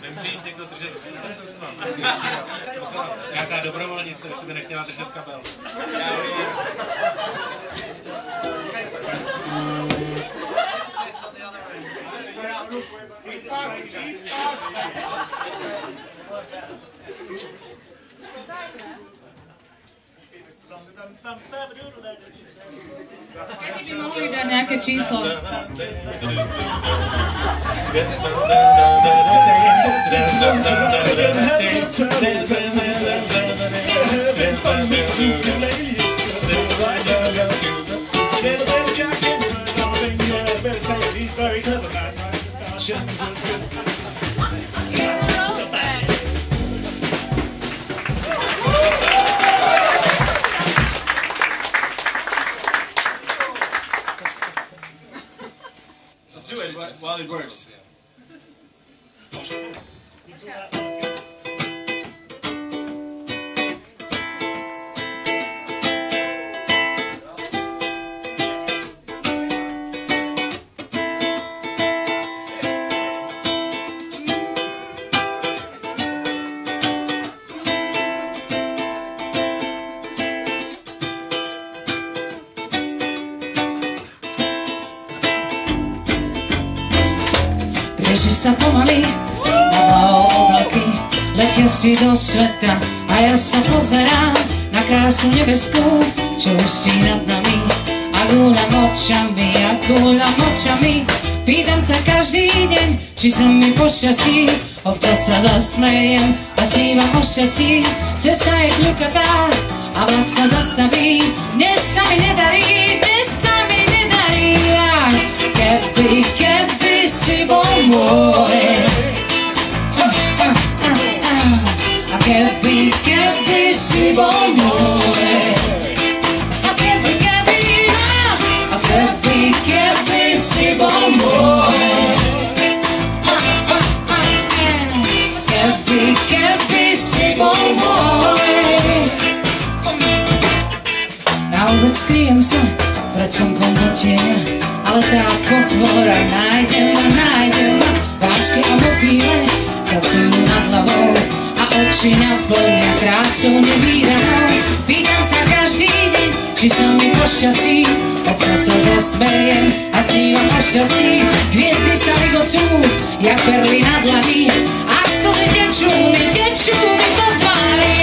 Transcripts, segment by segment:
Nemůže jít někdo držet nějaká dobrovolnice, jestli by nechtěla držet kabel. Kedy by mohli dať nejaké číslo? Let's do it while it works. Beží sa pomaly, nad hlavou oblaky, letia si do sveta a ja sa pozerám na krásu nebeskú, čo visí nad nami. A gúľam očami, pýtam sa každý deň, či sa mi pošťastí. Občas sa zasmejem a snívam o šťastí. Cesta je kľukatá a vlak sa zastaví. Dnes sa mi nedarí, keby si bol môj. A keby si bol môj. A keby si bol môj. Keby si bol môj. Na úvod skryjem sa pred slnkom do tieňa, ale tá potvora nájdem ma. Vášky a motýle pracujú nad hlavou a oči naplňa krásou nevídanou. Pýtam sa každý deň, či sa mi pošťastí. Občas sa zasmejem a snívam o šťastí. Hviezdy sa ligocú, jak perly na dlani, a slzy tečú mi po tvári.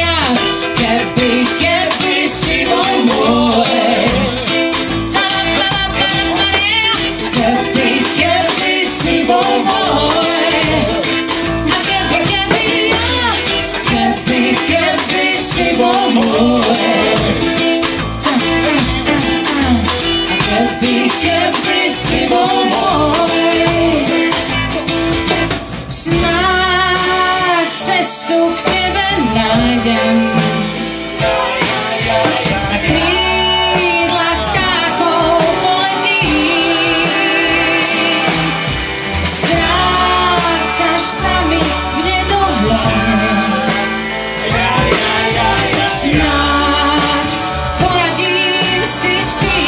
Keby si bol môj. Snáď cestu k tebe nájdem. Na krídlach vtákov poletím. Strácaš sa mi v nedohľadne. Snáď poradím si s tým.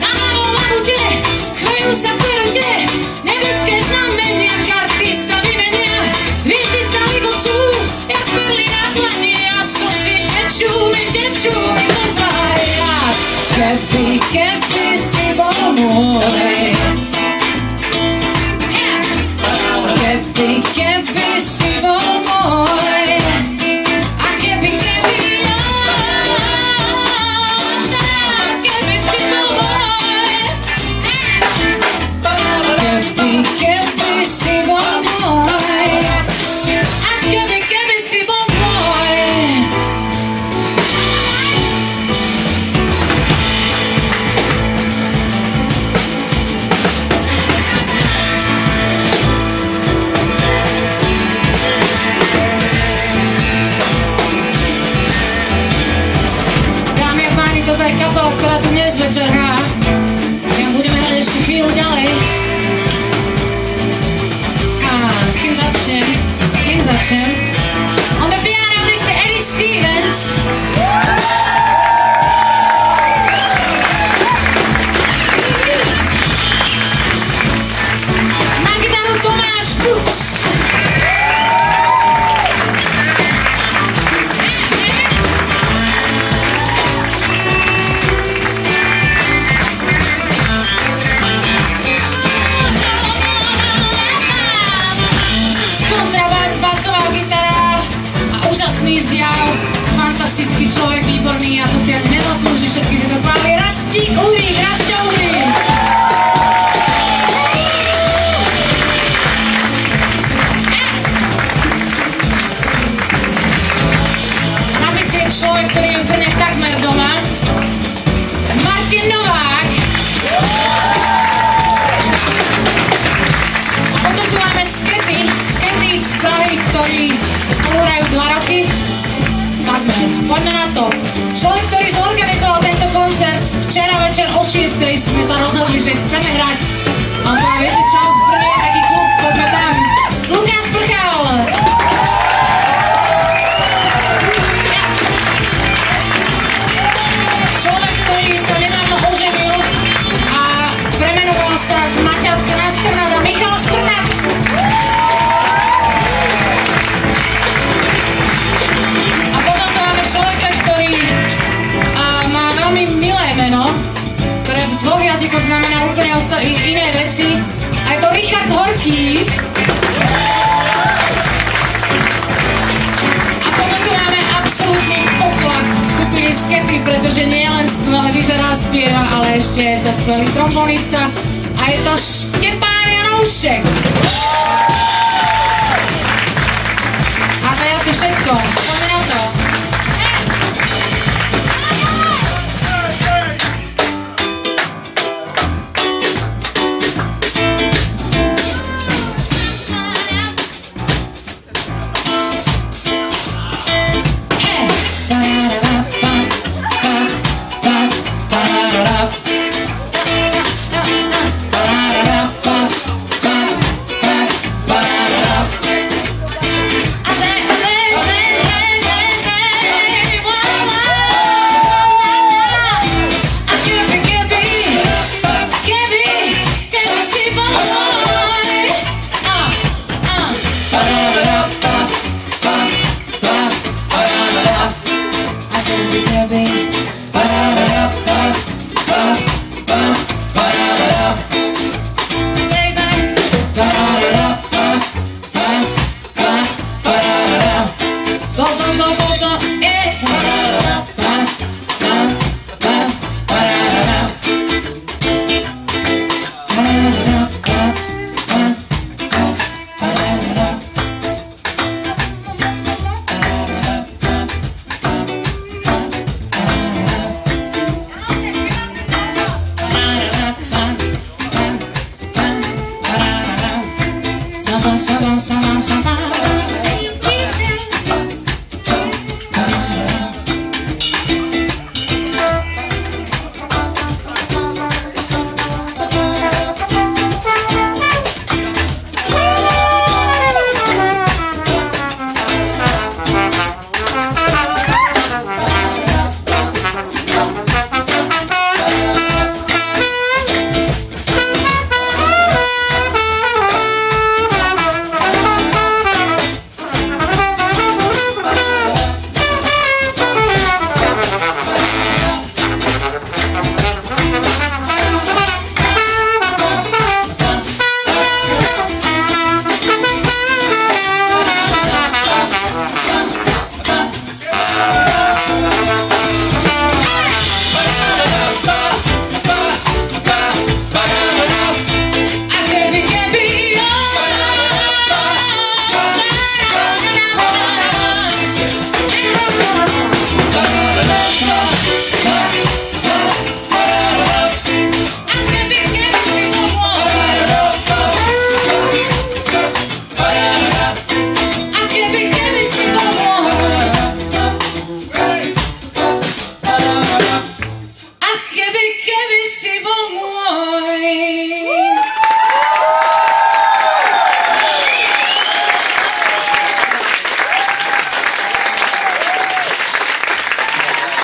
Na malom labute chvejú sa perute, nebeské znamenia, karty sa vymenia. Hviezdy sa ligocú, jak perly na dlani, a slzy tečú mi po tvári. Keby si bol môj. Keby si bol môj. A keby si bol môj. Keby si bol môj. A keby si bol môj. jazyko znamená úplne iné veci. A je to Richard Horký. A potom tu máme absolútny poklad skupiny Skepy, pretože nie len skvelé vyzerá, spieva, ale ešte je to skvelý trombonista. A je to Štepán Janoušek. A to je asi všetko.